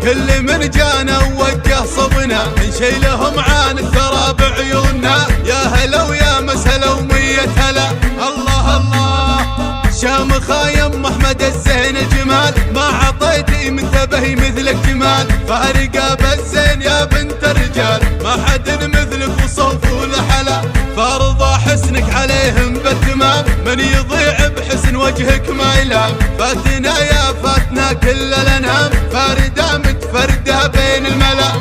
كل من جانا ووجه صبنا نشيلهم عن الثرى بعيوننا. يا هلا ويا مسهلا ومية هلا. الله الله شام خايم احمد الزين الجمال، ما عطيتي من تبهي مثلك جمال. فارقه بالزين يا بنت الرجال، ما حد مثلك وصوف ولا حلا. فارضى حسنك عليهم بالتمام، من يضيع بحسن وجهك ما يلام. فاتنا يا فاتنا كل الانام، فارده متفرده بين الملا.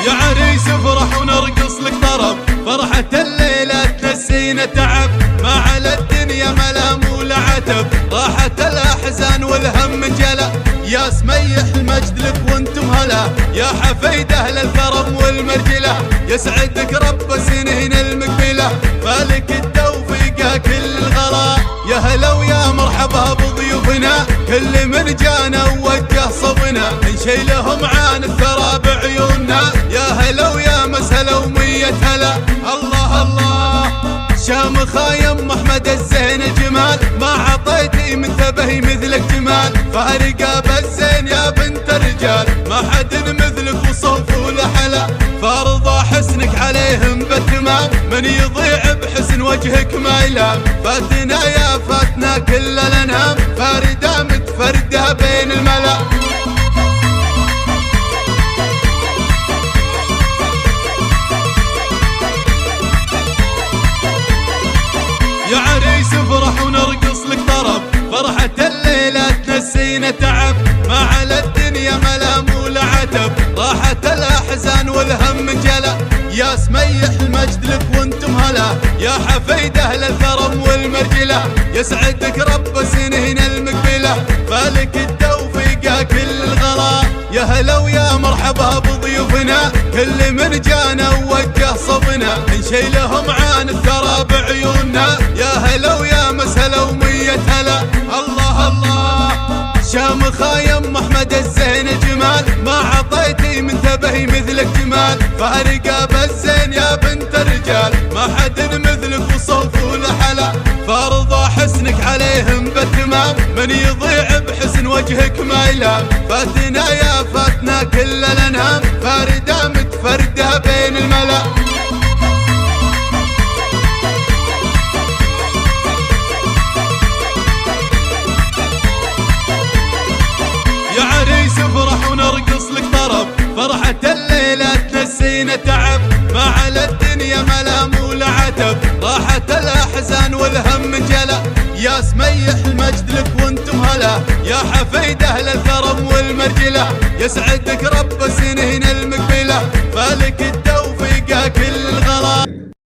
يا عريس افرح ونرقص لك طرب، فرحة الليلة تنسينا تعب. ما على الدنيا ملام ولا عتب، راحت الأحزان والهم انجلى. يا سميح المجد لك وانتم هلا، يا حفيده للكرم والمرجلة. يسعدك رب سنين المقبلة، فالك التوفيق كل الغلا. يا هلا ويا مرحبا بضيوفنا، كل من جانا ووجه صبنا نشيلهم عن الثرى بعيوننا. يا هلا ويا مسهلا ومية هلا. الله الله شام خايم احمد الزين الجمال، ما عطيتي من تبهي مثلك جمال. فارقه بالزين يا بنت الرجال، ما حد مثلك وصوف ولا حلا. فارضى حسنك عليهم بالتمام، من يضيع بحسن وجهك ما يلام. فاتنا يا فاتنا كل الانام، فارده متفرده بين الملا. يا عريس افرح ونرقص لك طرب، فرحة الليلة تنسينا تعب. ما على الدنيا ملام ولا عتب، راحت الأحزان والهم انجلى. يا سميح المجد لك وانتم هلا، يا حفيده للكرم والمرجلة. يسعدك رب سنين المقبلة، فالك التوفيق كل الغلا. يا هلا ويا مرحبا بضيوفنا، كل من جانا ووجه صبنا نشيلهم عن الثرى بعيوننا. يا هلا ويا مسهلا ومية هلا. الله الله شام خايم احمد الزين الجمال، ما عطيتي من تبهي مثلك جمال. فارقه بالزين يا بنت الرجال، ما حد مثلك وصوف ولا حلا. فارضى حسنك عليهم بالتمام، من يضيع بحسن وجهك ما يلام. فاتنا يا فاتنا كل الانام، فارده متفرده بين الملا. يا عريس افرح ونرقص لك طرب، فرحة الليلة تنسينا تعب. ما على الدنيا ملام ولا عتب، راحت الأحزان والهم انجلى. يا سميح المجد لك وانتم هلا، يا حفيده للكرم والمرجلة. يسعدك رب سنين